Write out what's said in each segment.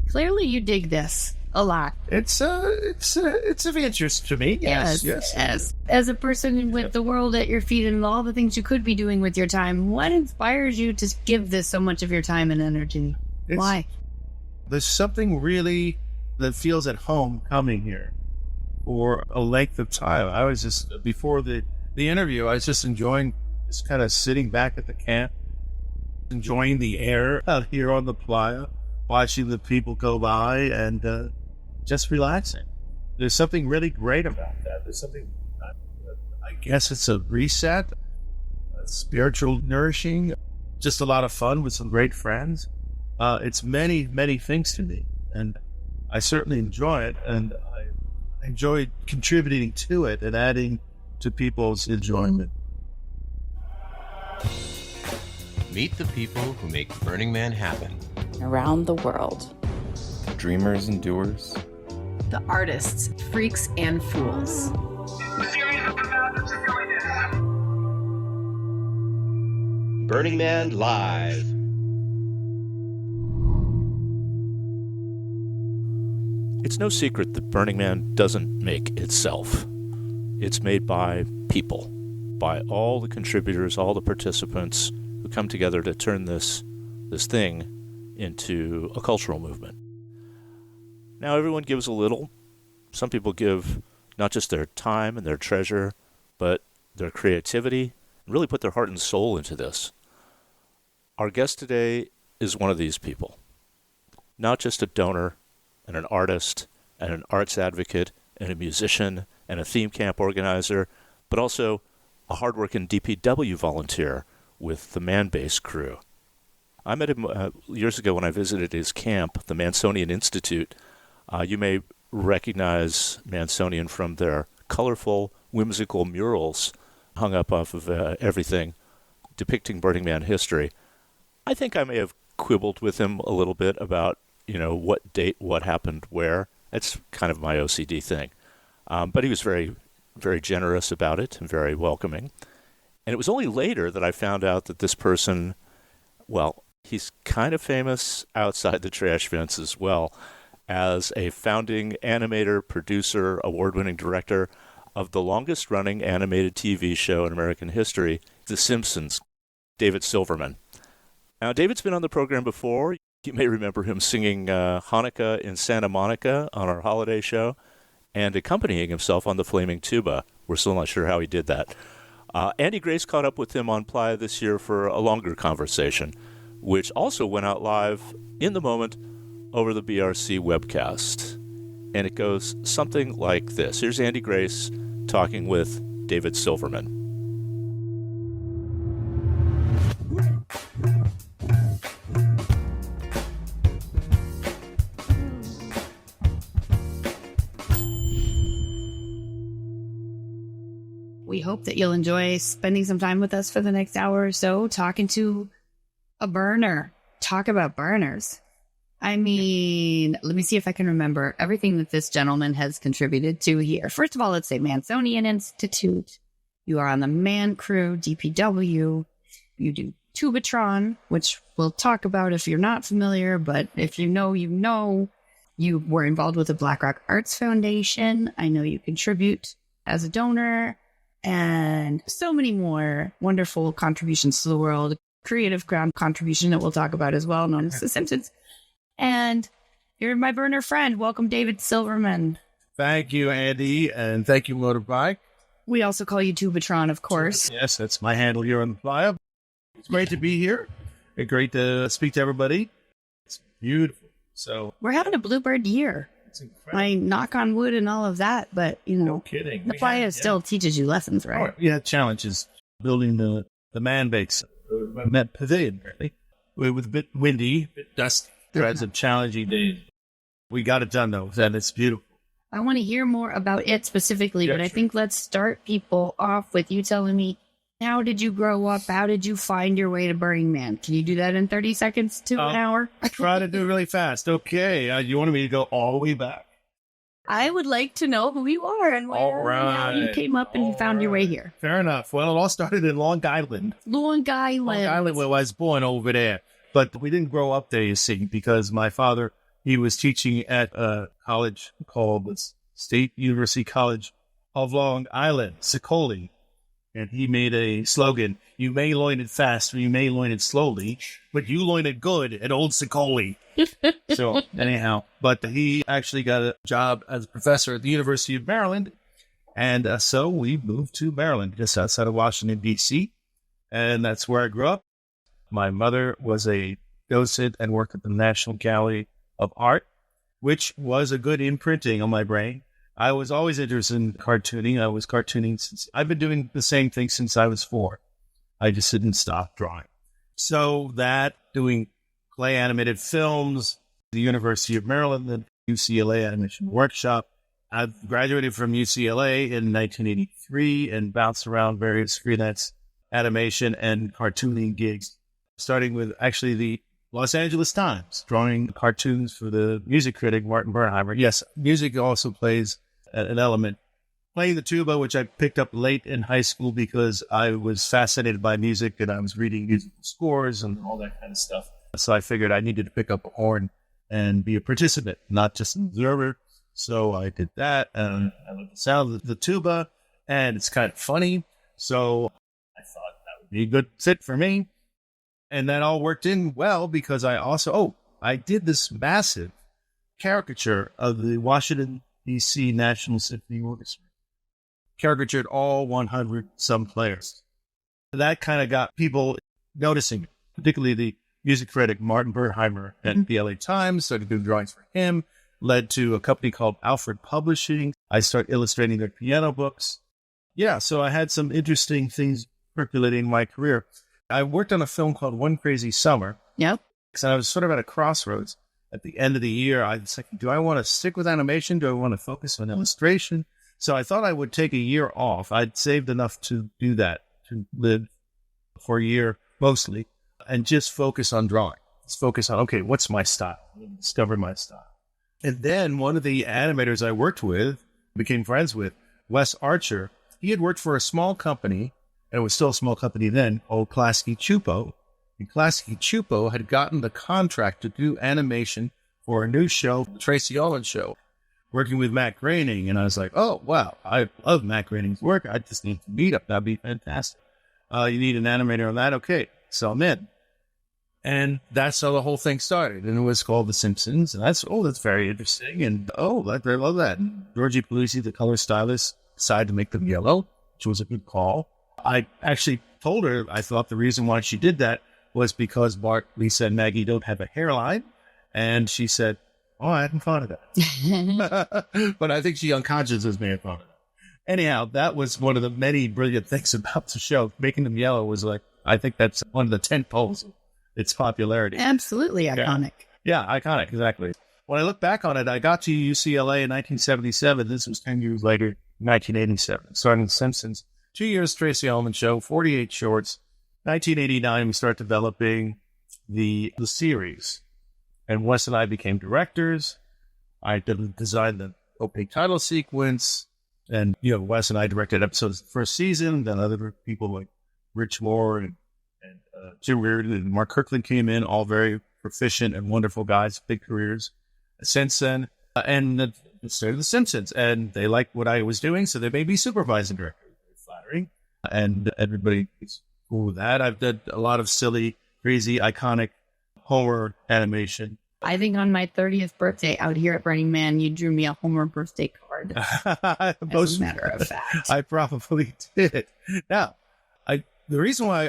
Clearly you dig this a lot. It's of interest to me. Yes. As a person with the world at your feet and all the things you could be doing with your time, what inspires you to give this so much of your time and energy? Why? There's something really that feels at home coming here for a length of time. I was just, before the interview, I was just enjoying, just kind of sitting back at the camp, enjoying the air out here on the playa, watching the people go by, and just relaxing. There's something really great about that. There's something, I guess it's a reset, spiritual nourishing, just a lot of fun with some great friends. It's many, many things to me, and I certainly enjoy it, and I enjoy contributing to it and adding to people's enjoyment. Meet the people who make Burning Man happen. Around the world. The dreamers and doers. The artists, freaks, and fools. Burning Man Live. It's no secret that Burning Man doesn't make itself. It's made by people, by all the contributors, all the participants who come together to turn this thing into a cultural movement. Now, everyone gives a little. Some people give not just their time and their treasure, but their creativity, and really put their heart and soul into this. Our guest today is one of these people. Not just a donor and an artist and an arts advocate and a musician and a theme camp organizer, but also a hardworking DPW volunteer with the Man Base crew. I met him years ago when I visited his camp, the Mansonian Institute. You may recognize Mansonian from their colorful, whimsical murals hung up off of everything depicting Burning Man history. I think I may have quibbled with him a little bit about, what date, what happened, where. It's kind of my OCD thing. But he was very, very generous about it and very welcoming. And it was only later that I found out that this person, well, he's kind of famous outside the trash fence as well as a founding animator, producer, award-winning director of the longest-running animated TV show in American history, The Simpsons, David Silverman. Now, David's been on the program before. You may remember him singing Hanukkah in Santa Monica on our holiday show and accompanying himself on the Flaming Tuba. We're still not sure how he did that. Andie Grace caught up with him on Playa this year for a longer conversation, which also went out live in the moment over the BRC webcast. And it goes something like this. Here's Andie Grace talking with David Silverman. We hope that you'll enjoy spending some time with us for the next hour or so, talking to a burner. Talk about burners. I mean, let me see if I can remember everything that this gentleman has contributed to here. First of all, let's say Mansonian Institute. You are on the Man Crew, DPW. You do Tubatron, which we'll talk about if you're not familiar, but if you know, you know. You were involved with the Black Rock Arts Foundation. I know you contribute as a donor. And so many more wonderful contributions to the world. Creative ground contribution that we'll talk about as well, known as The Simpsons. And you're my burner friend. Welcome, David Silverman. Thank you, Andie, and thank you, Motorbike. We also call you Tubatron, of course. Yes, that's my handle here on the playa. It's great to be here. It's great to speak to everybody. It's beautiful. So we're having a bluebird year. It's incredible. I knock on wood and all of that, but, No kidding. The playa still teaches you lessons, right? Oh, yeah, challenges. Building the Man Base, Man Pavilion, really. It was a bit windy, a bit dusty. We had some challenging days. We got it done, though, and it's beautiful. I want to hear more about it specifically, but I think let's start people off with you telling me, how did you grow up? How did you find your way to Burning Man? Can you do that in 30 seconds to an hour? Try to do it really fast. Okay. You wanted me to go all the way back? I would like to know who you are and where and how you came up and found your way here. Fair enough. Well, it all started in Long Island. Long Island. Long Island, where I was born over there. But we didn't grow up there, you see, because my father He was teaching at a college called the State University College of Long Island, Secoli. And he made a slogan, "You may loin it fast or you may loin it slowly, but you loin it good at Old Secoli." So anyhow, but he actually got a job as a professor at the University of Maryland. And so we moved to Maryland, just outside of Washington, D.C. And that's where I grew up. My mother was a docent and worked at the National Gallery of Art, which was a good imprinting on my brain. I was always interested in cartooning. I was cartooning since I've been doing the same thing since I was 4. I just didn't stop drawing. So that, doing clay animated films, the University of Maryland, the UCLA Animation Workshop. I graduated from UCLA in 1983 and bounced around various freelance animation and cartooning gigs, starting with actually the Los Angeles Times, drawing cartoons for the music critic Martin Bernheimer. Yes, music also plays an element. Playing the tuba, which I picked up late in high school because I was fascinated by music and I was reading musical scores and all that kind of stuff. So I figured I needed to pick up a horn and be a participant, not just an observer. So I did that, and I love the sound of the tuba, and it's kind of funny. So I thought that would be a good fit for me. And that all worked in well because I did this massive caricature of the Washington, D.C. National Symphony Orchestra. Caricatured all 100 some players. That kind of got people noticing, particularly the music critic Martin Bernheimer at the LA Times, started doing drawings for him, led to a company called Alfred Publishing. I started illustrating their piano books. Yeah, so I had some interesting things percolating in my career. I worked on a film called One Crazy Summer. Yep. Because I was sort of at a crossroads. At the end of the year, I was like, do I want to stick with animation? Do I want to focus on illustration? So I thought I would take a year off. I'd saved enough to do that, to live for a year mostly, and just focus on drawing. Just focus on, okay, what's my style? Discover my style. And then one of the animators I worked with, became friends with, Wes Archer, he had worked for a small company, and it was still a small company then, called Klasky Chupo. And Klasky Chupo had gotten the contract to do animation for a new show, the Tracy Ullman Show, working with Matt Groening. And I was like, oh, wow, I love Matt Groening's work. I just need to meet up. That'd be fantastic. You need an animator on that? Okay, so I'm in. And that's how the whole thing started. And it was called The Simpsons. And that's very interesting. And I love that. And Georgie Paluzzi, the color stylist, decided to make them yellow, which was a good call. I actually told her I thought the reason why she did that was because Bart, Lisa, and Maggie don't have a hairline. And she said, oh, I hadn't thought of that. But I think she unconsciously may have thought of that. Anyhow, that was one of the many brilliant things about the show. Making them yellow was like, I think that's one of the 10 poles of its popularity. Absolutely iconic. Yeah, iconic, exactly. When I look back on it, I got to UCLA in 1977. This was 10 years later, 1987. Starting The Simpsons. 2 years Tracy Ullman Show, 48 shorts. 1989, we start developing the series. And Wes and I became directors. I designed the opaque title sequence. And, Wes and I directed episodes of the first season. Then other people like Rich Moore and Jim Reardon and Mark Kirkland came in, all very proficient and wonderful guys, big careers since then. And started The Simpsons. And they liked what I was doing, so they made me supervising director. Very flattering. And everybody is cool with that. I've done a lot of silly, crazy, iconic Homer animation. I think on my 30th birthday out here at Burning Man, you drew me a Homer birthday card. As a matter of fact. I probably did. Now, the reason why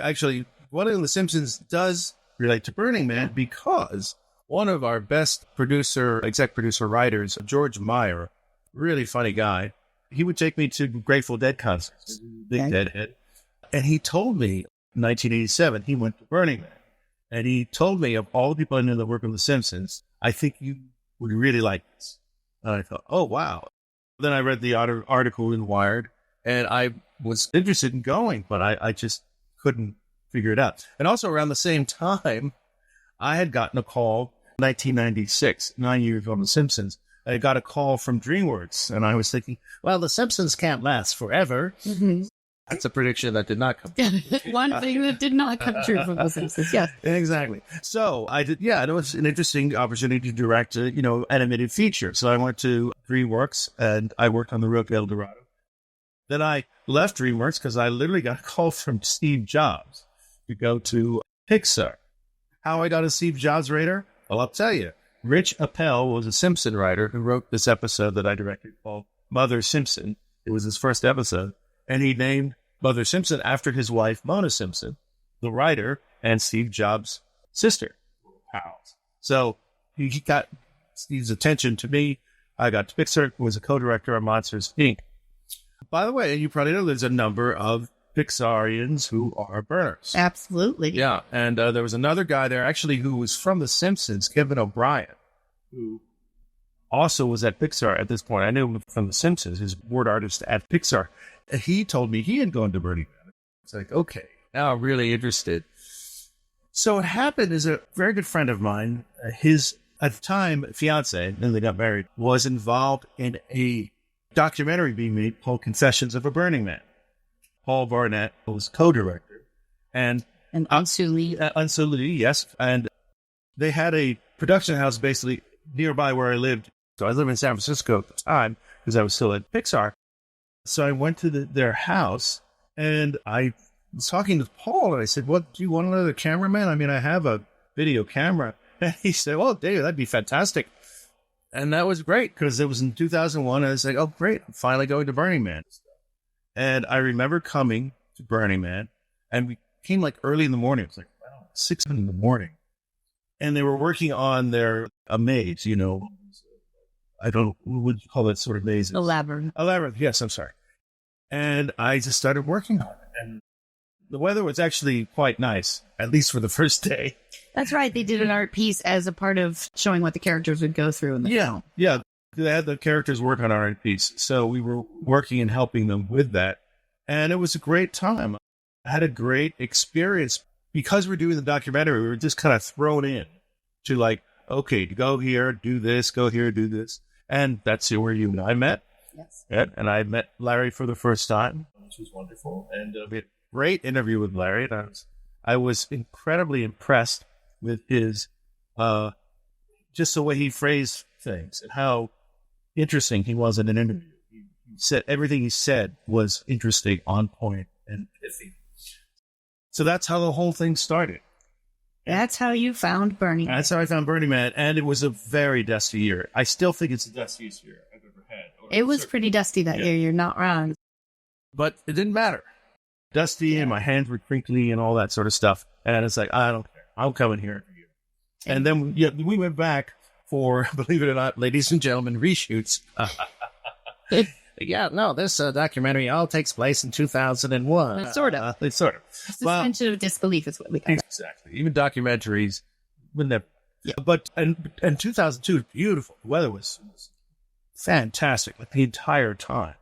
one of The Simpsons does relate to Burning Man because one of our best exec producer writers, George Meyer, really funny guy, he would take me to Grateful Dead concerts, big Deadhead. And he told me in 1987, he went to Burning Man. And he told me, of all the people I knew that work on The Simpsons, I think you would really like this. And I thought, oh, wow. Then I read the article in Wired, and I was interested in going, but I just couldn't figure it out. And also around the same time, I had gotten a call in 1996, 9 years on The Simpsons. I got a call from DreamWorks, and I was thinking, well, The Simpsons can't last forever. Mm-hmm. That's a prediction that did not come true. One thing that did not come true from The Simpsons. Yes. Exactly. So I did, yeah, it was an interesting opportunity to direct a, animated feature. So I went to DreamWorks and I worked on The Road to El Dorado. Then I left DreamWorks because I literally got a call from Steve Jobs to go to Pixar. How I got a Steve Jobs radar? Well, I'll tell you. Rich Appel was a Simpson writer who wrote this episode that I directed called Mother Simpson. It was his first episode. And he named Mother Simpson after his wife, Mona Simpson, the writer, and Steve Jobs' sister, pals. So he got Steve's attention to me. I got to Pixar, who was a co-director on Monsters, Inc. By the way, you probably know there's a number of Pixarians who are burners. Absolutely. Yeah, and there was another guy there, actually, who was from The Simpsons, Kevin O'Brien, who also was at Pixar at this point. I knew him from The Simpsons, his board artist at Pixar. He told me he had gone to Burning Man. It's like, okay, now I'm really interested. So what happened is a very good friend of mine, his, at the time, fiance, then they got married, was involved in a documentary being made called Confessions of a Burning Man. Paul Barnett was co-director. And Unsu Lee. Unsu Lee, yes. And they had a production house basically nearby where I lived. So I lived in San Francisco at the time because I was still at Pixar. So I went to their house and I was talking to Paul and I said, "What, do you want another cameraman? I mean, I have a video camera." And he said, "Well, David, that'd be fantastic." And that was great because it was in 2001. And I was like, "Oh, great. I'm finally going to Burning Man." And I remember coming to Burning Man and we came like early in the morning. It was like, wow, 6 in the morning. And they were working on their maze, I don't know, what would you call that sort of maze? A labyrinth. A labyrinth, yes, I'm sorry. And I just started working on it. And the weather was actually quite nice, at least for the first day. That's right. They did an art piece as a part of showing what the characters would go through in the film. Yeah. They had the characters work on our art piece. So we were working and helping them with that. And it was a great time. I had a great experience. Because we're doing the documentary, we were just kind of thrown in to like, okay, go here, do this, go here, do this. And that's where you and I met. Yes. And I met Larry for the first time, which was wonderful. And we had a great interview with Larry. And I was incredibly impressed with his, just the way he phrased things and how interesting he was in an interview. He said everything he said was interesting, on point, and pithy. So that's how the whole thing started. That's how you found Burning Man. That's how I found Burning Man, and it was a very dusty year. I still think it's the dustiest year I've ever had. It was pretty dusty that year. You're not wrong. But it didn't matter. Dusty, and my hands were crinkly and all that sort of stuff. And it's like, I don't care. I'm coming here for you. And then we went back for, believe it or not, ladies and gentlemen, reshoots. This documentary all takes place in 2001. Sort of. Suspension of disbelief is what we call it. Exactly. Even documentaries, when they're... Yeah. But, and 2002, beautiful. The weather was fantastic, like the entire time.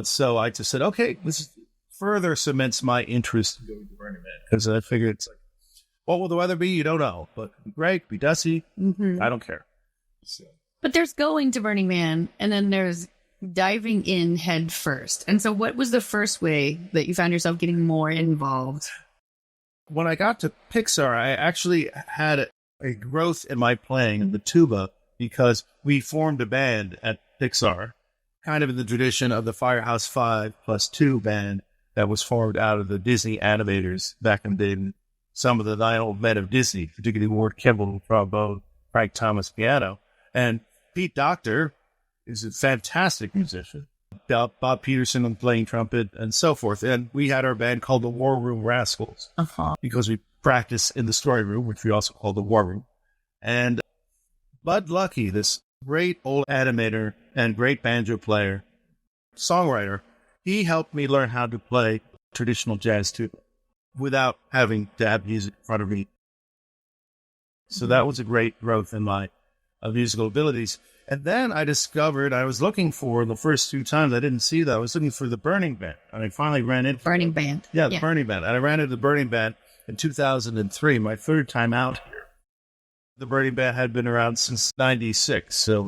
So I just said, okay, this further cements my interest in going to Burning Man. Because I figured it's like, what will the weather be? You don't know. But it'll be great, be dusty. Mm-hmm. I don't care. So. But there's going to Burning Man, and then there's diving in head first. And so what was the first way that you found yourself getting more involved? When I got to Pixar, I actually had a growth in my playing of the tuba because we formed a band at Pixar, kind of in the tradition of the Firehouse 5+2 band that was formed out of the Disney animators back in the day. Some of the 9 old men of Disney, particularly Ward Kimball, trombone, Frank Thomas, piano, and Pete Docter is a fantastic musician. Bob Peterson on playing trumpet and so forth. And we had our band called the War Room Rascals because we practiced in the story room, which we also call the War Room. And Bud Lucky, this great old animator and great banjo player, songwriter, he helped me learn how to play traditional jazz tuba without having to have music in front of me. So that was a great growth in my musical abilities. And then I discovered I was looking for, the first 2 times I didn't see that, I was looking for the Burning Band. And I finally ran into Burning Band. Yeah, the Burning Band. And I ran into the Burning Band in 2003, my 3rd time out here. The Burning Band had been around since 96, so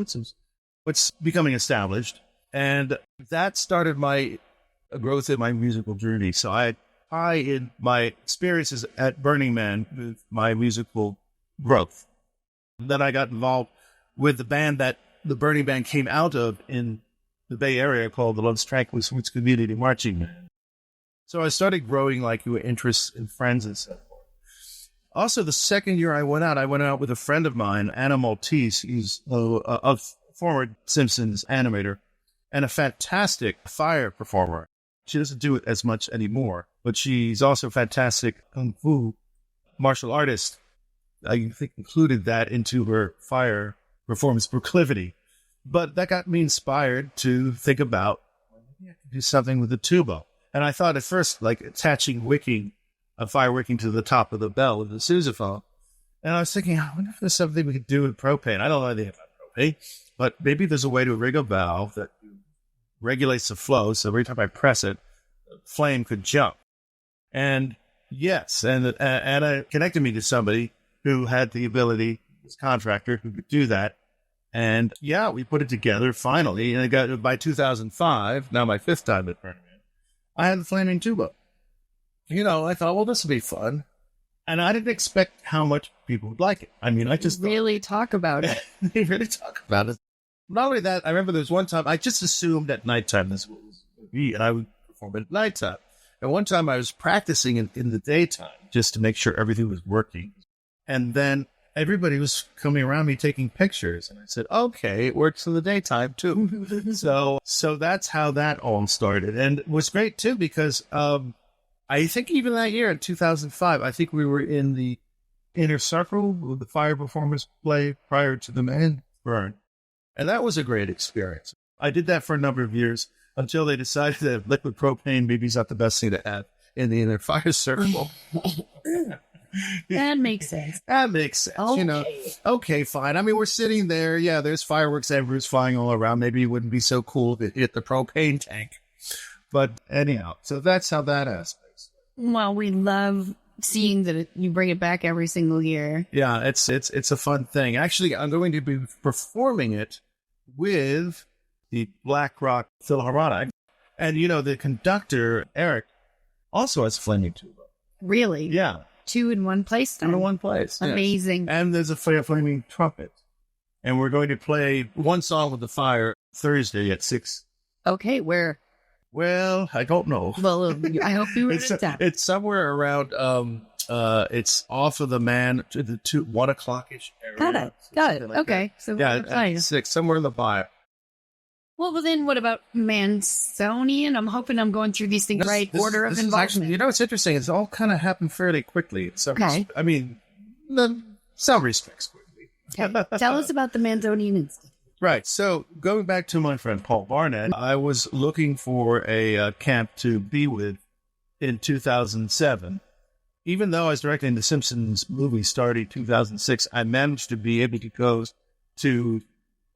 it's becoming established. And that started my a growth in my musical journey. So I tie in my experiences at Burning Man with my musical growth. Then I got involved with the band that the Burning Man came out of in the Bay Area called the Los Tranquilos Roots Community Marching Band. So I started growing like interests and friends and so forth. Also, the second year I went out with a friend of mine, Anna Maltese. He's a former Simpsons animator and a fantastic fire performer. She doesn't do it as much anymore, but she's also a fantastic kung fu martial artist. I think included that into her fire performance proclivity. But that got me inspired to think about do something with the tuba. And I thought at first, like attaching fire wicking to the top of the bell with the sousaphone. And I was thinking, I wonder if there's something we could do with propane. I don't know anything about propane, but maybe there's a way to rig a valve that regulates the flow. So every time I press it, the flame could jump. And yes, and Anna connected me to somebody who had the ability, this contractor who could do that. And yeah, we put it together finally. And it got by 2005, now my fifth time at Burning Man, I had the Flaming Tuba. I thought, well, this will be fun. And I didn't expect how much people would like it. I mean, I just really talk about it. They really talk about it. Not only that, I remember there was one time I just assumed at nighttime this was going to be, and I would perform at nighttime. And one time I was practicing in the daytime just to make sure everything was working. And then everybody was coming around me taking pictures. And I said, okay, it works in the daytime too. So that's how that all started. And it was great too, because I think even that year in 2005, I think we were in the inner circle with the fire performance play prior to the Man Burn. And that was a great experience. I did that for a number of years until they decided that liquid propane maybe is not the best thing to have in the inner fire circle. That makes sense. That makes sense. Okay. Okay, fine. I mean, we're sitting there. Yeah, there's fireworks everywhere flying all around. Maybe it wouldn't be so cool if it hit the propane tank. But anyhow, so that's how that aspect. Well, we love seeing that you bring it back every single year. Yeah, it's a fun thing. Actually, I'm going to be performing it with the Black Rock Philharmonic. And, the conductor, Eric, also has Flaming Tuba. Really? Yeah. 2 in one place then? In one place. Amazing. Yes. And there's a flaming trumpet. And we're going to play one song with the fire Thursday at 6. Okay, where? Well, I don't know. Well, I hope you were in town. It's somewhere around, it's off of the Man to the 1 o'clock-ish area. Got it. Like okay. That. So yeah, at 6, somewhere in the bio. Well, then what about Mansonian? I'm hoping I'm going through these things right. Order of involvement. Actually, it's interesting. It's all kind of happened fairly quickly. Okay. I mean, some respects quickly. Okay. Tell us about the Mansonian Institute. Right. So going back to my friend Paul Barnett, I was looking for a camp to be with in 2007. Even though I was directing the Simpsons movie starting 2006, I managed to be able to go to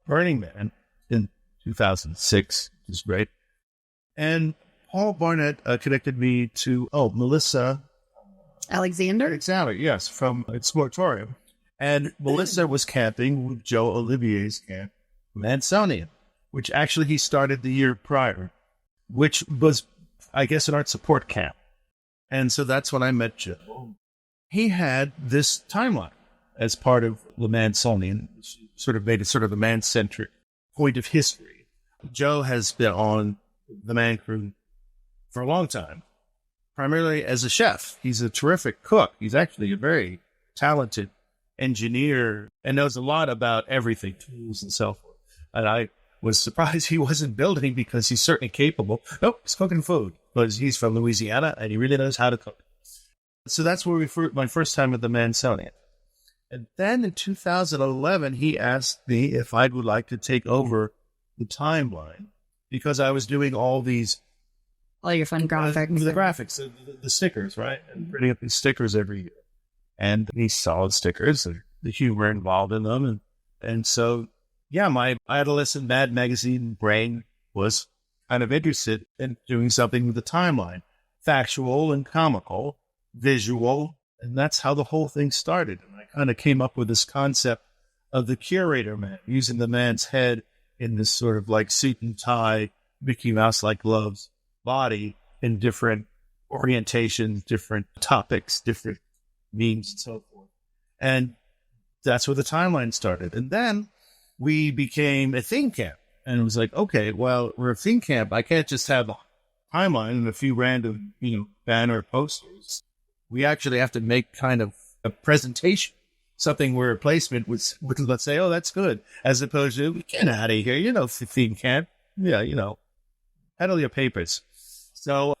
Burning Man in 2006, which is great. And Paul Barnett connected me to, Melissa Alexander, yes, from Sportorium. And Melissa was camping with Joe Olivier's camp, Mansonian, which actually he started the year prior, which was, I guess, an art support camp. And so that's when I met Joe. He had this timeline as part of the Mansonian, which sort of made it sort of a man-centric point of history. Joe has been on the Man Crew for a long time, primarily as a chef. He's a terrific cook. He's actually a very talented engineer and knows a lot about everything, tools and so forth. And I was surprised he wasn't building because he's certainly capable. Nope, he's cooking food because he's from Louisiana and he really knows how to cook. So that's where my first time at the Mansonian. And then in 2011, he asked me if I would like to take over the timeline because I was doing all your fun graphics. The graphics, the stickers, right? And printing up these stickers every year. And these solid stickers, and the humor involved in them. And so, yeah, my adolescent Mad Magazine brain was kind of interested in doing something with the timeline. Factual and comical, visual, and that's how the whole thing started. And I kind of came up with this concept of the curator man, using the man's head in this sort of like suit and tie, Mickey Mouse-like gloves, body in different orientations, different topics, different memes, and so forth. And that's where the timeline started. And then we became a theme camp. And it was like, okay, well, we're a theme camp. I can't just have a timeline and a few random, banner posters. We actually have to make kind of a presentation, something where a placement would let's say, oh, that's good, as opposed to, get out of here, theme camp. Yeah, handle your papers. So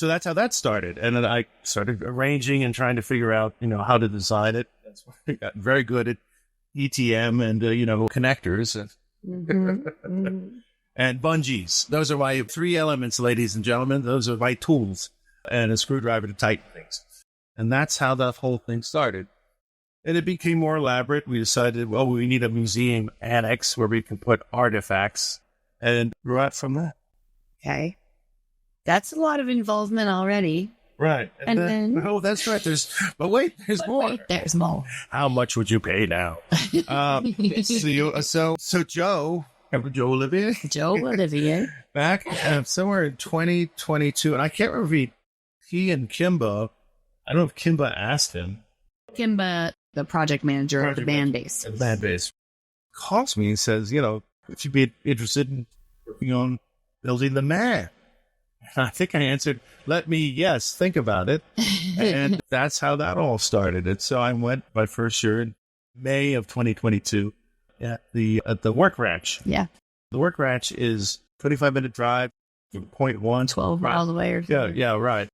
that's how that started. And then I started arranging and trying to figure out, how to design it. That's why I got very good at ETM and, connectors and bungees. Those are my 3 elements, ladies and gentlemen. Those are my tools, and a screwdriver to tighten things. And that's how that whole thing started. And it became more elaborate. We decided, well, we need a museum annex where we can put artifacts, and grew out from that. Okay. That's a lot of involvement already. Right. And then, oh, that's right. There's more. Wait, there's more. How much would you pay now? So Joe Olivier, back somewhere in 2022, and I can't remember he and Kimba, I don't know if Kimba asked him. Kimba, the project manager of the band base. The band base calls me and says, if you'd be interested in working on building the man. I think I answered, let me, think about it. And that's how that all started. And so I went my first year in May of 2022 at the work ranch. Yeah. The work ranch is 25-minute drive from point 1. 12 miles away or something. Yeah, right.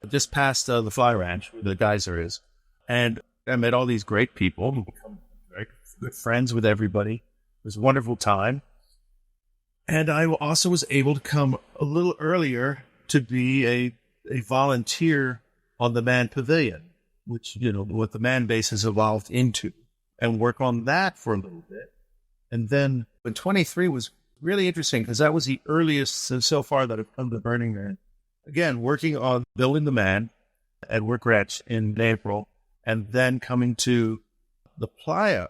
Just past the fly ranch where the geyser is. And I met all these great people, become very good friends with everybody. It was a wonderful time. And I also was able to come a little earlier to be a volunteer on the Man Pavilion, which, what the Man base has evolved into, and work on that for a little bit. And then in 23 was really interesting because that was the earliest so far that I've come to Burning Man. Again, working on building the Man at Work Ranch in April, and then coming to the playa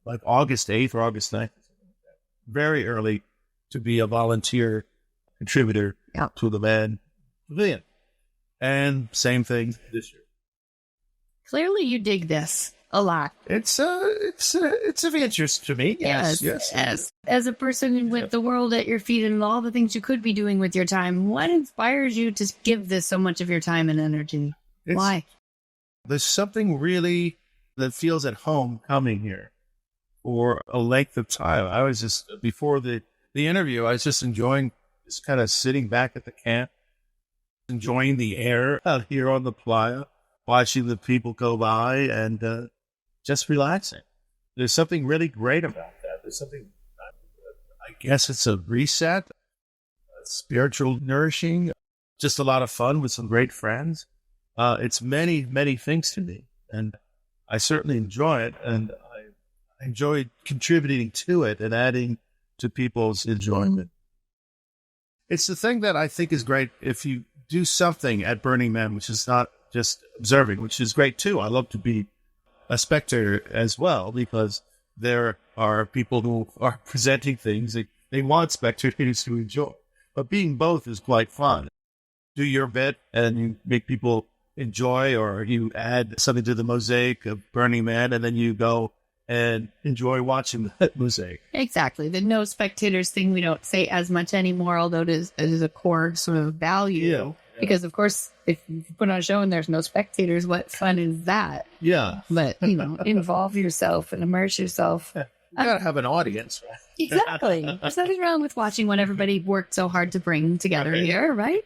like August 8th or August 9th, very early, to be a volunteer contributor to the Man Pavilion. And same thing this year. Clearly you dig this a lot. It's of interest to me. Yes. As a person with the world at your feet and all the things you could be doing with your time, what inspires you to give this so much of your time and energy? Why? There's something really that feels at home coming here for a length of time. I was just, before the interview, I was just enjoying just kind of sitting back at the camp, enjoying the air out here on the playa, watching the people go by, and just relaxing. There's something really great about that. There's something, I guess it's a reset, spiritual nourishing, just a lot of fun with some great friends. It's many, many things to me, and I certainly enjoy it, and I enjoy contributing to it and adding to people's enjoyment. It's the thing that I think is great if you do something at Burning Man, which is not just observing, which is great too. I love to be a spectator as well, because there are people who are presenting things that they want spectators to enjoy. But being both is quite fun. Do your bit and you make people enjoy, or you add something to the mosaic of Burning Man, and then you go and enjoy watching that mosaic. Exactly. The no spectators thing we don't say as much anymore, although it is a core sort of value. Yeah. Because, of course, if you put on a show and there's no spectators, what fun is that? Yeah. But, involve yourself and immerse yourself. You got to have an audience, right? Exactly. There's nothing wrong with watching what everybody worked so hard to bring together here, right?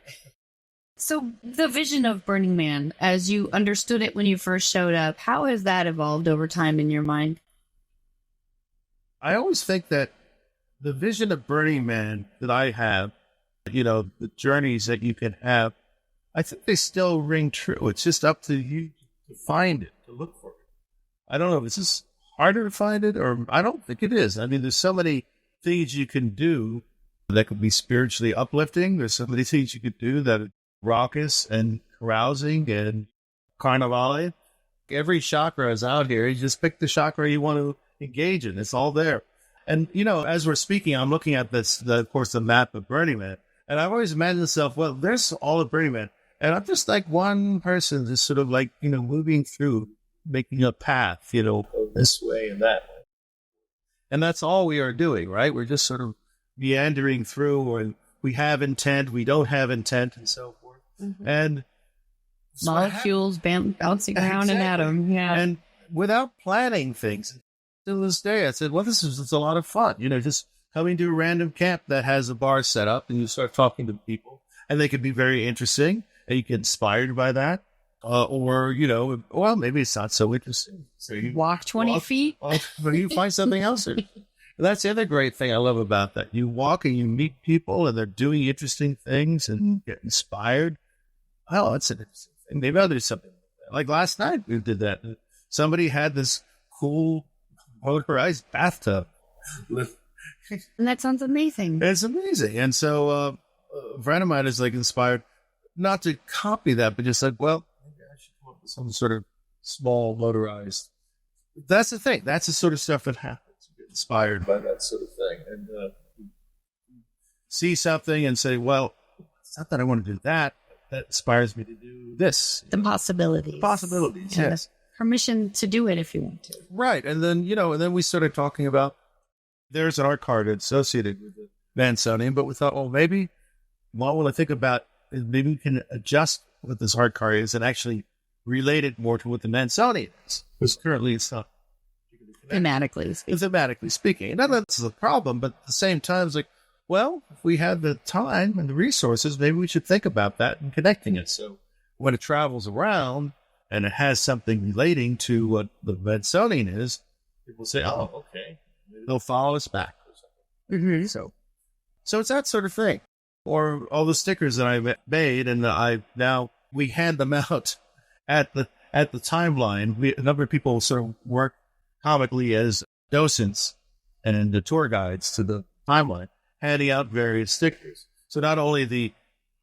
So the vision of Burning Man, as you understood it when you first showed up, how has that evolved over time in your mind? I always think that the vision of Burning Man that I have, the journeys that you can have, I think they still ring true. It's just up to you to find it, to look for it. I don't know if it's harder to find it, or I don't think it is. I mean, there's so many things you can do that could be spiritually uplifting. There's so many things you could do that are raucous and carousing and carnival. Every chakra is out here. You just pick the chakra you want to engage in. It's all there. And, as we're speaking, I'm looking at this, of course, the map of Burning Man. And I've always imagined myself, well, there's all the Burning Man. And I'm just like one person, just sort of like, moving through, making a path, this way and that way. And that's all we are doing, right? We're just sort of meandering through, and we have intent, we don't have intent, and so forth. Mm-hmm. And molecules bouncing around an atom. Yeah. And without planning things, to this day, I said, well, this is a lot of fun. Just coming to a random camp that has a bar set up, and you start talking to people, and they can be very interesting, and you get inspired by that. Or, well, maybe it's not so interesting. So you walk 20 feet. You find something else. That's the other great thing I love about that. You walk and you meet people, and they're doing interesting things and get inspired. Oh, that's an interesting thing. Maybe I'll do something like last night. We did that. Somebody had this cool motorized bathtub. And that sounds amazing. It's amazing. And so a friend of mine is like inspired not to copy that, but just like, well, maybe I should come up with some sort of small motorized. That's the thing. That's the sort of stuff that happens. You get inspired by that sort of thing. And see something and say, well, it's not that I want to do that. That inspires me to do this. The possibilities. Possibilities, yeah, yes. Permission to do it if you want to. Right. And then, we started talking about there's an art card associated with the Mansonian, but we thought, well, maybe what will I think about is maybe we can adjust what this art card is and actually relate it more to what the Mansonian is. Because currently it's not. Thematically speaking. And that's the problem, but at the same time, it's like, well, if we have the time and the resources, maybe we should think about that and connecting it. So when it travels around and it has something relating to what the Mansonian is, people say, oh, okay. Maybe they'll follow us back or something. Mm-hmm. So it's that sort of thing. Or all the stickers that I made, and we hand them out at the timeline. A number of people sort of work comically as docents and the tour guides to the timeline, handing out various stickers. So not only the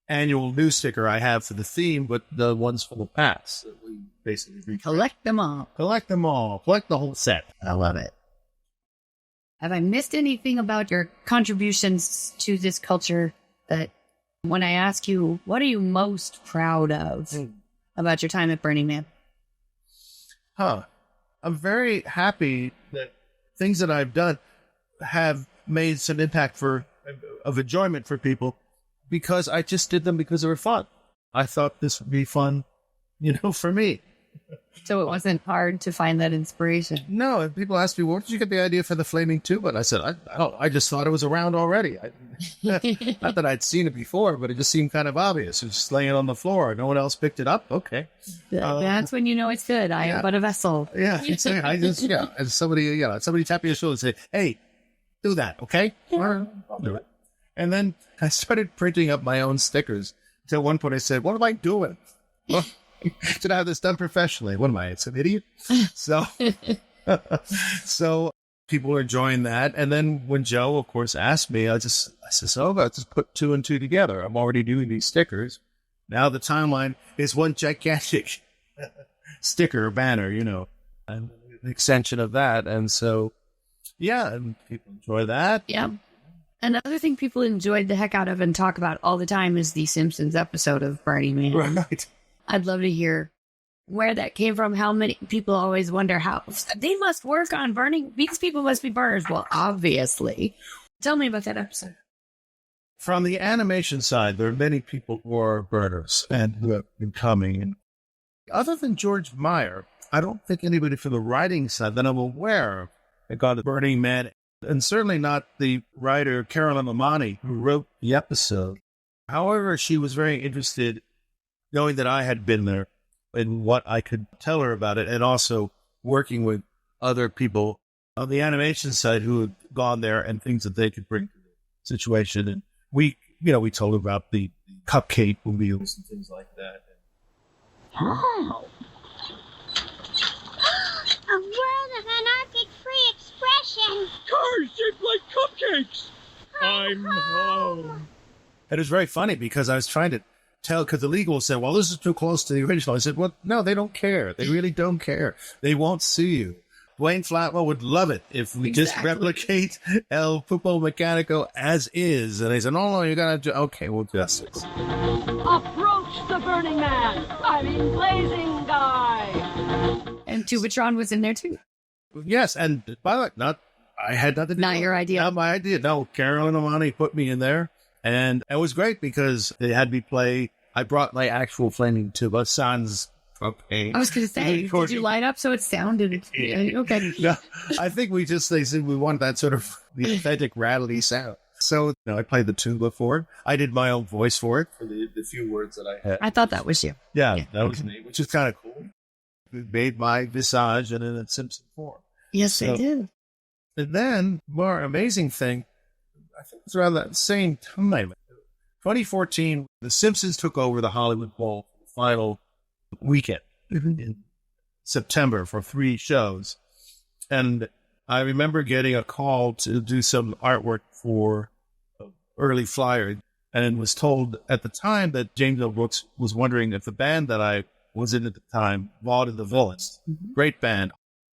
annual new sticker I have for the theme, but the ones from the past. That we basically collect them all. Collect the whole set. I love it. Have I missed anything about your contributions to this culture that when I ask you, what are you most proud of about your time at Burning Man? I'm very happy that things that I've done have made some impact of enjoyment for people, because I just did them because they were fun. I thought this would be fun, for me. So it wasn't hard to find that inspiration? No, and people ask me, where did you get the idea for the Flaming Tuba? And I said, I just thought it was around already. Not that I'd seen it before, but it just seemed kind of obvious. It was just laying on the floor. No one else picked it up. Okay. That's when you know it's good. I am but a vessel. Yeah. And somebody tap me on the shoulder and say, hey, do that, okay? Yeah. I'll do it. And then I started printing up my own stickers. Until one point I said, what am I doing? Well, should I have this done professionally? What am I, some idiot? So people are enjoying that. And then when Joe, of course, asked me, I said, I'll just put two and two together. I'm already doing these stickers. Now the timeline is one gigantic sticker banner, and an extension of that. And so, yeah, and people enjoy that. Yeah. Another thing people enjoyed the heck out of and talk about all the time is the Simpsons episode of Burning Man. Right. I'd love to hear where that came from. How many people always wonder how they must work on burning. These people must be burners. Well, obviously. Tell me about that episode. From the animation side, there are many people who are burners and who have been coming. And other than George Meyer, I don't think anybody from the writing side that I'm aware of had gone to Burning Man, and certainly not the writer Carolyn Lamani, who wrote the episode. However, she was very interested, knowing that I had been there, and what I could tell her about it, and also working with other people on the animation side who had gone there and things that they could bring to the situation. And we told her about the cupcake wheels and things like that. Oh. A world of anarchic-free expression. Cars shaped like cupcakes. I'm home. It was very funny because I was trying to tell, because the legal said, well, this is too close to the original. I said, well, no, they don't care. They really don't care. They won't sue you. Wayne Flatwell would love it if we just replicate El Pupo Mecanico as is. And they said, no, you're going to, okay, we'll just. Approach the Burning Man. I mean, Blazing Guy. And Tubatron was in there too. Yes, and by the way, I had nothing to do. Not your idea. Not my idea. No, Carolyn Amani put me in there. And it was great because they had me play. I brought my actual Flaming Tuba, sans propane. I was going to say, did you line up so it sounded okay? No, I think they said we want that sort of the authentic rattly sound. So I played the tuba for it. I did my own voice for it for the few words that I had. I thought that was you. Yeah, that was me, which is kind of cool. We made my visage in a Simpson form. Yes, they did. And then, more amazing thing, I think it's around that same time, 2014, The Simpsons took over the Hollywood Bowl for the final weekend in September for 3 shows. And I remember getting a call to do some artwork for early flyer, and was told at the time that James L. Brooks was wondering if the band that I was in at the time, Vaudevillians, great band,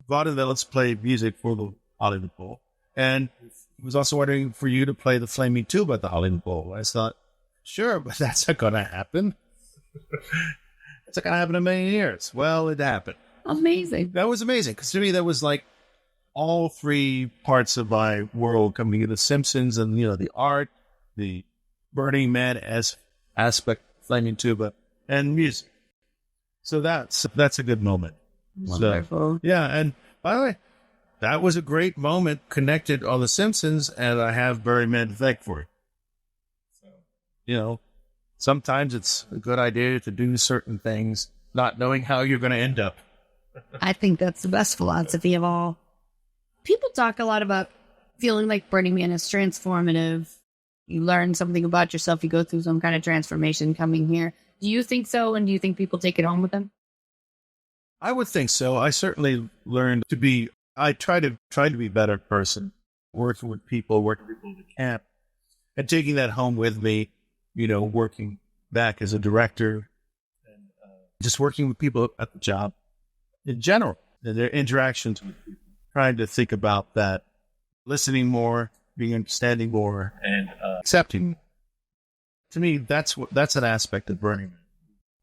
Vaudevillians played music for the Hollywood Bowl, and he was also wondering for you to play the Flaming Tuba at the Hollywood Bowl. I thought, sure, but that's not going to happen. It's not going to happen in a million years. Well, it happened. Amazing. That was amazing, because to me, that was like all 3 parts of my world coming in: the Simpsons and, the art, the Burning Man aspect, Flaming Tuba, and music. So that's a good moment. Wonderful. So, yeah, and by the way, that was a great moment connected on The Simpsons, and I have Burning Man to thank for it. So, sometimes it's a good idea to do certain things, not knowing how you're going to end up. I think that's the best philosophy of all. People talk a lot about feeling like Burning Man is transformative. You learn something about yourself. You go through some kind of transformation coming here. Do you think so? And do you think people take it home with them? I would think so. I certainly learned to be, I try to be a better person, working with people at camp, and taking that home with me, working back as a director, and just working with people at the job in general, and their interactions with people, trying to think about that, listening more, being understanding more, and accepting. To me, that's an aspect of Burning Man.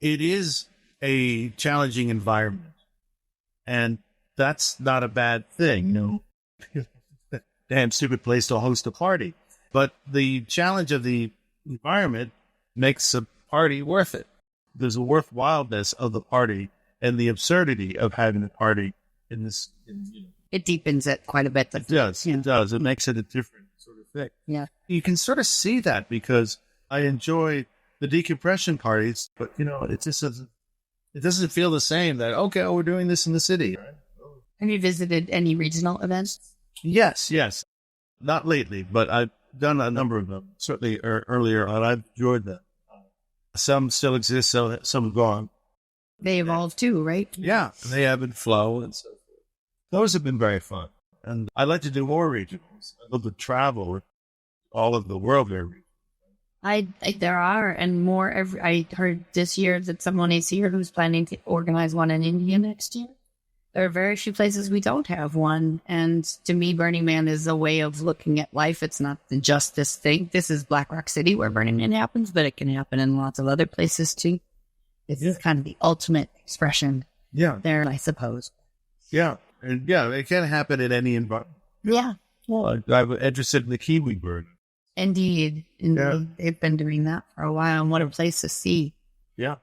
It is a challenging environment, and that's not a bad thing. Damn stupid place to host a party, but the challenge of the environment makes a party worth it. There's a worthwhileness of the party and the absurdity of having a party in this. It deepens it quite a bit. It does. Yeah. It does. It makes it a different sort of thing. Yeah. You can sort of see that because I enjoy the decompression parties, but it just doesn't feel the same that, okay, we're doing this in the city. Right? Have you visited any regional events? Yes. Not lately, but I've done a number of them, certainly earlier on. I've enjoyed them. Some still exist, some have gone. They evolved too, right? Yeah, they ebb and flow and so forth. Those have been very fun. And I'd like to do more regionals. I'd love to travel all over the world very. There are, and more. I heard this year that someone is here who's planning to organize one in India next year. There are very few places we don't have one, and to me, Burning Man is a way of looking at life. It's not just this thing. This is Black Rock City where Burning Man happens, but it can happen in lots of other places too. This is kind of the ultimate expression. Yeah, there, I suppose. Yeah, and it can happen in any environment. Yeah. Well, I'm interested in the Kiwi bird. Indeed. Yeah. They've been doing that for a while, and what a place to see. Yeah.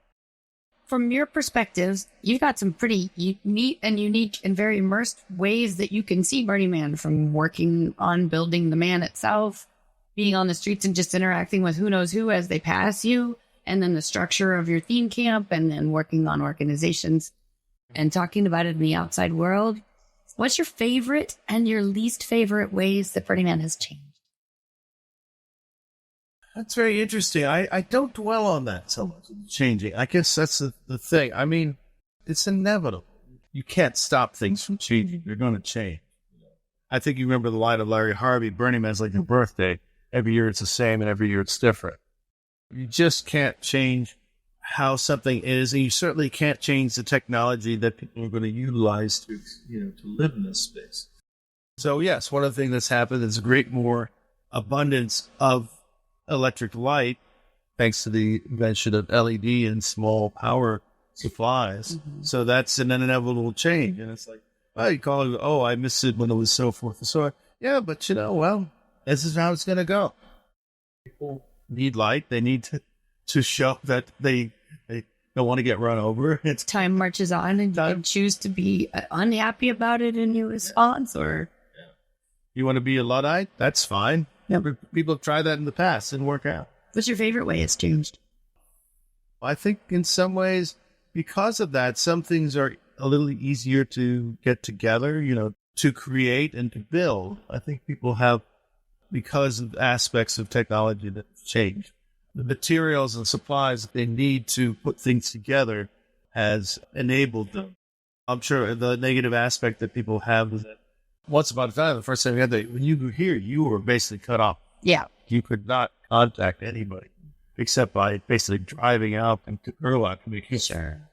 From your perspectives, you've got some pretty neat and unique and very immersed ways that you can see Burning Man, from working on building the man itself, being on the streets and just interacting with who knows who as they pass you, and then the structure of your theme camp, and then working on organizations and talking about it in the outside world. What's your favorite and your least favorite ways that Burning Man has changed? That's very interesting. I don't dwell on that so much, changing. I guess that's the thing. I mean, it's inevitable. You can't stop things from changing. They're going to change. I think you remember the line of Larry Harvey, Burning Man's like your birthday. Every year it's the same and every year it's different. You just can't change how something is, and you certainly can't change the technology that people are going to utilize to, to live in this space. So yes, one of the things that's happened is a great more abundance of electric light, thanks to the invention of LED and small power supplies. Mm-hmm. So that's an inevitable change. And it's like, well, you call it, oh, I missed it when it was so forth and so on. Yeah, but this is how it's going to go. People need light. They need to show that they don't want to get run over. It's time marches on, and you can choose to be unhappy about it in your response, or you want to be a Luddite. That's fine. Yep. People have tried that in the past and work out. What's your favorite way it's changed? I think in some ways, because of that, some things are a little easier to get together, to create and to build. I think people have, because of aspects of technology that have changed, the materials and supplies that they need to put things together has enabled them. I'm sure the negative aspect that people have is that once upon a time, the first time when you were here, you were basically cut off. Yeah. You could not contact anybody except by basically driving out into Kurlock and making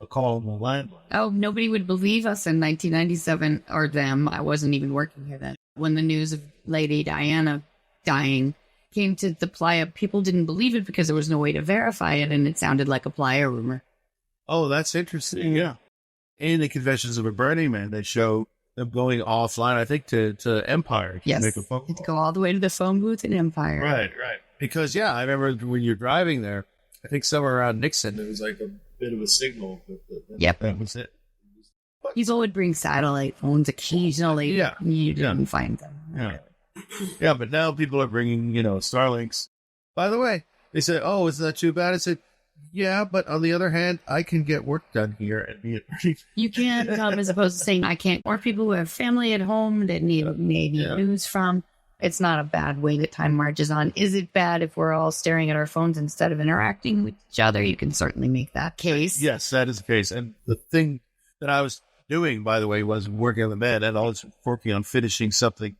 a call on the landline. Oh, nobody would believe us in 1997, or them. I wasn't even working here then. When the news of Lady Diana dying came to the playa, people didn't believe it because there was no way to verify it, and it sounded like a playa rumor. Oh, that's interesting. Yeah. In the Confessions of a Burning Man, they show them going offline, I think, to Empire. Yes. Make a phone call. To go all the way to the phone booth in Empire. Right. Because, I remember when you're driving there, I think somewhere around Nixon, there was like a bit of a signal. Yep. That was it. People would bring satellite phones occasionally. Yeah. You didn't find them. Yeah. Yeah, but now people are bringing, Starlinks. By the way, they say, oh, it's not too bad. I said, yeah, but on the other hand, I can get work done here and be at You can't come as opposed to saying I can't. Or people who have family at home that need news from. It's not a bad way that time marches on. Is it bad if we're all staring at our phones instead of interacting with each other? You can certainly make that case. Yes, that is the case. And the thing that I was doing, by the way, was working on the bed and also working on finishing something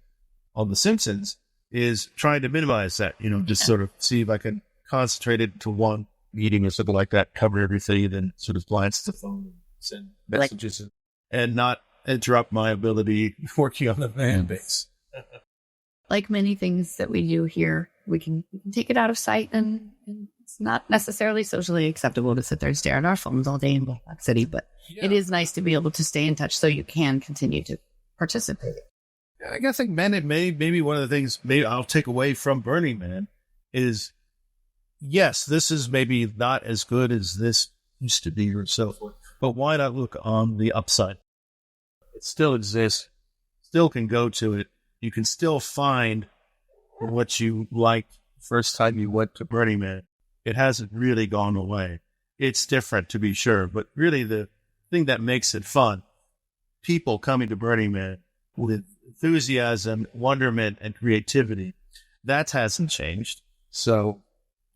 on The Simpsons, is trying to minimize that, just sort of see if I can concentrate it to one meeting or something like that, cover everything, and then sort of glance at the phone and send messages and not interrupt my ability working on the fan base. Like many things that we do here, we can take it out of sight, and it's not necessarily socially acceptable to sit there and stare at our phones all day in Black City, but it is nice to be able to stay in touch so you can continue to participate. I think, maybe one of the things maybe I'll take away from Burning Man is, yes, this is maybe not as good as this used to be or so forth, but why not look on the upside? It still exists, still can go to it. You can still find what you liked the first time you went to Burning Man. It hasn't really gone away. It's different, to be sure, but really the thing that makes it fun, people coming to Burning Man with enthusiasm, wonderment, and creativity, that hasn't changed. So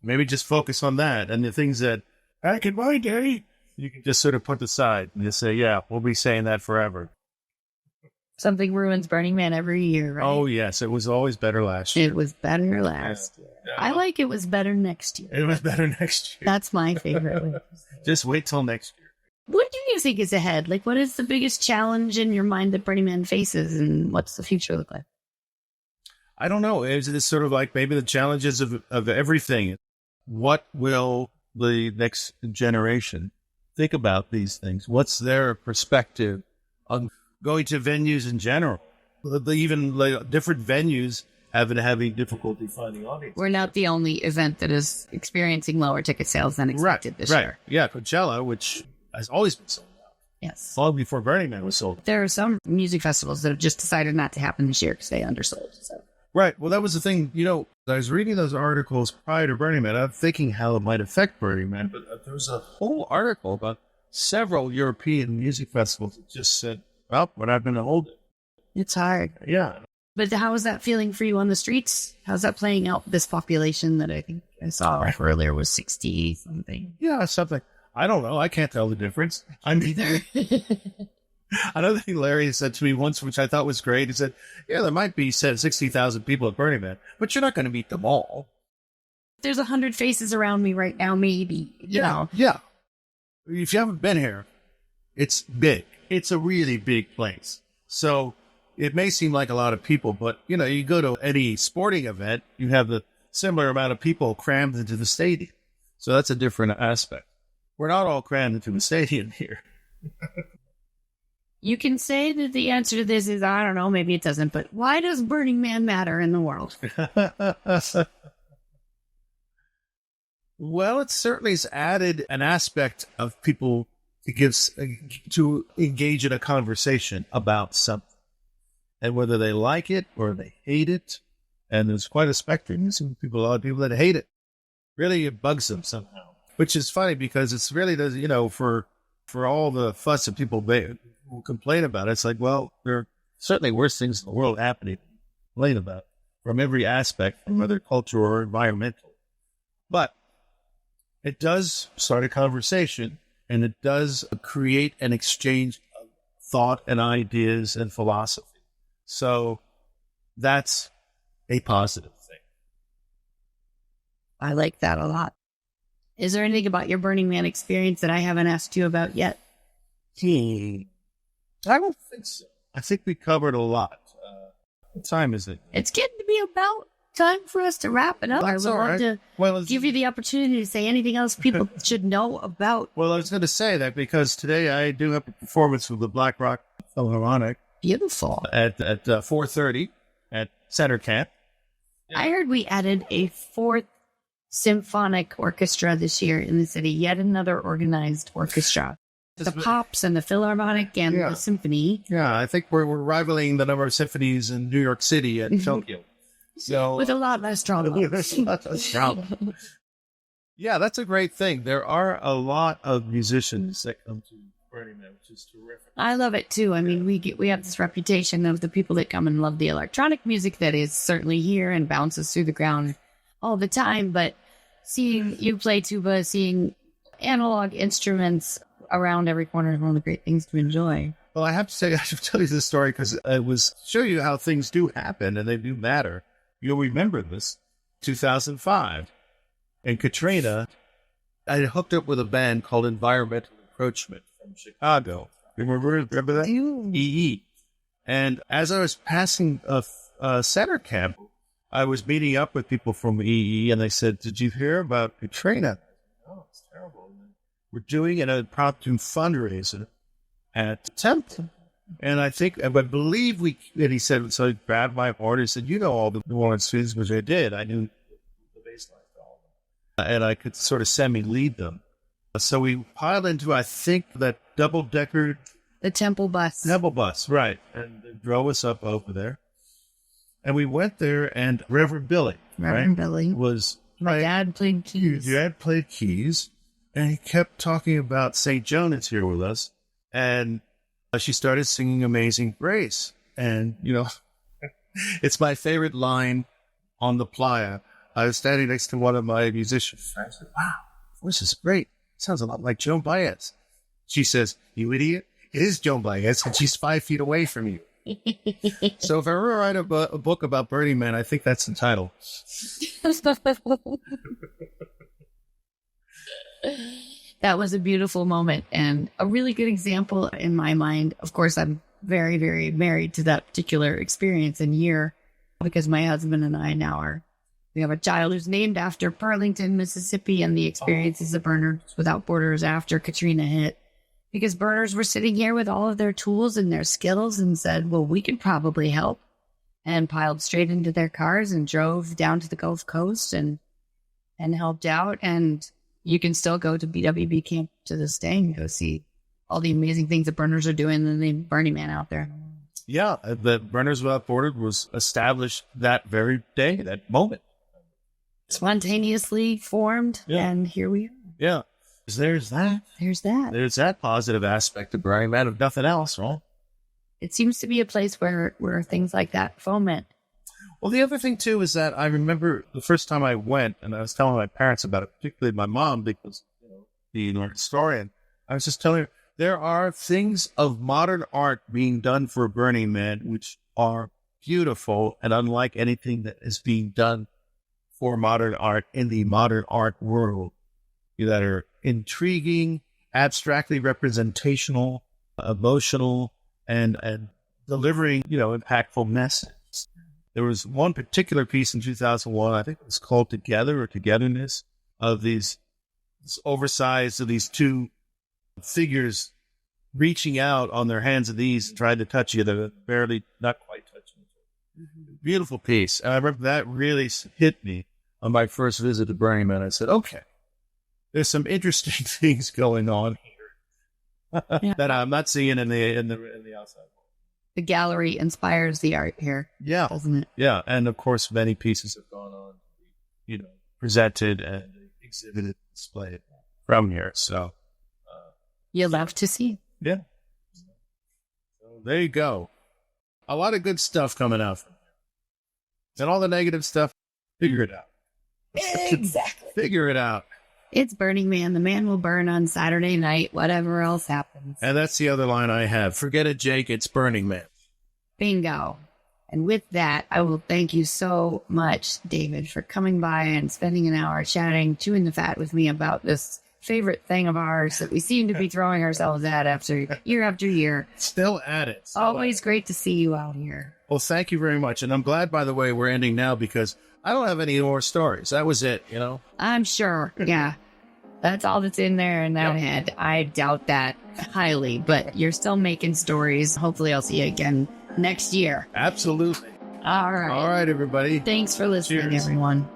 maybe just focus on that, and the things that back in my day, you can just sort of put aside and just say, yeah, we'll be saying that forever. Something ruins Burning Man every year, right? Oh, yes. It was always better last year. It was better last year. Yeah. I like it was better next year. It was better next year. That's my favorite way. Just wait till next year. What do you think is ahead? Like, what is the biggest challenge in your mind that Burning Man faces, and what's the future look like? I don't know. It's sort of like maybe the challenges of everything. What will the next generation think about these things? What's their perspective on going to venues in general? Even different venues have been having difficulty finding audience. We're not the only event that is experiencing lower ticket sales than expected this year. Yeah, Coachella, which has always been sold out. Yes. Long before Burning Man was sold out. There are some music festivals that have just decided not to happen this year because they undersold. So. Right. Well, that was the thing. I was reading those articles prior to Burning Man. I'm thinking how it might affect Burning Man, but there was a whole article about several European music festivals that just said, well, we're not going to hold it. It's hard. Yeah. But how is that feeling for you on the streets? How's that playing out? This population that I think I saw earlier was 60 something. Yeah, something. I don't know. I can't tell the difference. I'm either. Another thing Larry said to me once, which I thought was great, he said, yeah, there might be 60,000 people at Burning Man, but you're not going to meet them all. There's 100 faces around me right now, maybe. You know. Yeah. if you haven't been here, it's big. It's a really big place. So it may seem like a lot of people, but, you go to any sporting event, you have the similar amount of people crammed into the stadium. So that's a different aspect. We're not all crammed into the stadium here. You can say that the answer to this is, I don't know, maybe it doesn't, but why does Burning Man matter in the world? Well, it certainly has added an aspect of people to engage in a conversation about something. And whether they like it or they hate it, and there's quite a spectrum. There's a lot of people that hate it. Really, it bugs them somehow. Which is funny because it's really does, for all the fuss that people will complain about, it's like, well, there are certainly worse things in the world happening to complain about from every aspect, whether cultural or environmental. But it does start a conversation, and it does create an exchange of thought and ideas and philosophy. So that's a positive thing. I like that a lot. Is there anything about your Burning Man experience that I haven't asked you about yet? I don't think so. I think we covered a lot. What time is it? It's getting to be about time for us to wrap it up. That's I would all love right. to give you the opportunity to say anything else people should know about. Well, I was going to say that because today I do have a performance with the Black Rock Philharmonic. Beautiful. At 4:30 at Center Camp. I heard we added a 4th symphonic orchestra this year in the city. Yet another organized orchestra. The Pops and the Philharmonic and the Symphony. Yeah, I think we're rivaling the number of symphonies in New York City and Tokyo. So with a lot less drama. Yeah, that's a great thing. There are a lot of musicians that come to Burning Man, which is terrific. I love it too. I mean, we have this reputation of the people that come and love the electronic music that is certainly here and bounces through the ground all the time. But seeing you play tuba, seeing analog instruments around every corner is one of the great things to enjoy. Well, I have to say, I should tell you this story because it was show you how things do happen and they do matter. You'll remember this, 2005. And Katrina, I had hooked up with a band called Environmental Encroachment from Chicago. Remember that? EE. And as I was passing Center Camp, I was meeting up with people from EE, and they said, "Did you hear about Katrina?" Oh, it's terrible. We're doing an impromptu fundraiser at Temple. And I believe and he said, so he grabbed my board and said, "You know all the New Orleans tunes," which I did. I knew the bass line for all of them. And I could sort of semi-lead them. So we piled into, I think, that double-decker... The Temple bus. Temple bus, right. And they drove us up over there. And we went there, and Reverend Billy, was... My dad played keys. Your dad played keys, and he kept talking about St. Joan is here with us. And she started singing Amazing Grace. And, it's my favorite line on the playa. I was standing next to one of my musician friends. I said, "Wow, this is great. Sounds a lot like Joan Baez." She says, "You idiot. It is Joan Baez, and she's 5 feet away from you." So if I ever write a book about Burning Man, I think that's the title. That was a beautiful moment and a really good example in my mind. Of course, I'm very, very married to that particular experience and year because my husband and I we have a child who's named after Burlington, Mississippi, and the experiences of Burners Without Borders after Katrina hit. Because burners were sitting here with all of their tools and their skills and said, well, we could probably help, and piled straight into their cars and drove down to the Gulf Coast and helped out. And you can still go to BWB camp to this day and go see all the amazing things that burners are doing and the Burning Man out there. Yeah, the Burners Without Borders was established that very day, that moment. Spontaneously formed, and here we are. Yeah. There's that. There's that positive aspect of Burning Man, if nothing else, right? It seems to be a place where things like that foment. Well, the other thing, too, is that I remember the first time I went, and I was telling my parents about it, particularly my mom, because being an historian, I was just telling her, there are things of modern art being done for Burning Man which are beautiful and unlike anything that is being done for modern art in the modern art world, that are intriguing abstractly representational, emotional, and delivering, impactful messages. There was one particular piece in 2001, I think it was called Together or Togetherness, of these oversized, of these two figures reaching out on their hands and knees, trying to touch each other, barely, not quite touching each other. Mm-hmm. Beautiful piece. And I remember that really hit me on my first visit to Burning Man. I said, okay, there's some interesting things going on here that I'm not seeing in the outside world. The gallery inspires the art here. Yeah. Doesn't it? Yeah. And of course, many pieces have gone on to be, presented and exhibited, displayed from here. So you love to see. Yeah. So there you go. A lot of good stuff coming out from here. And all the negative stuff, figure it out. Exactly. Figure it out. It's Burning Man. The man will burn on Saturday night, whatever else happens. And that's the other line I have. Forget it, Jake. It's Burning Man. Bingo. And with that, I will thank you so much, David, for coming by and spending an hour chatting, chewing the fat with me about this favorite thing of ours that we seem to be throwing ourselves at after year. Still at it. Always great to see you out here. Well, thank you very much. And I'm glad, by the way, we're ending now because I don't have any more stories. That was it, I'm sure. Yeah. That's all that's in there in that head. I doubt that highly, but you're still making stories. Hopefully I'll see you again next year. Absolutely. All right. All right, everybody. Thanks for listening, Cheers. everyone.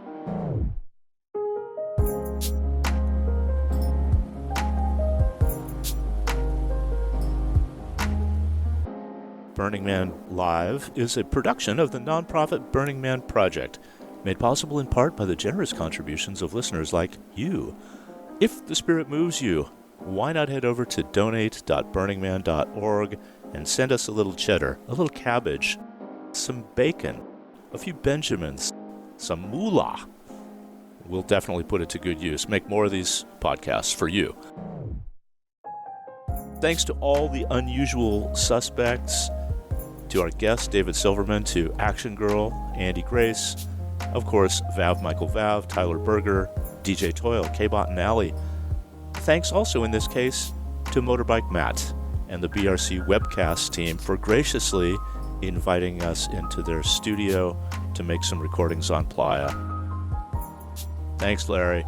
Burning Man Live is a production of the nonprofit Burning Man Project, made possible in part by the generous contributions of listeners like you. If the spirit moves you, why not head over to donate.burningman.org and send us a little cheddar, a little cabbage, some bacon, a few Benjamins, some moolah. We'll definitely put it to good use. Make more of these podcasts for you. Thanks to all the unusual suspects, to our guest, David Silverman, to Action Girl, Andie Grace, of course, Vav Michael Vav, Tyler Berger, DJ Toyle, K-Bot and Alley. Thanks also in this case to Motorbike Matt and the BRC webcast team for graciously inviting us into their studio to make some recordings on Playa. Thanks, Larry.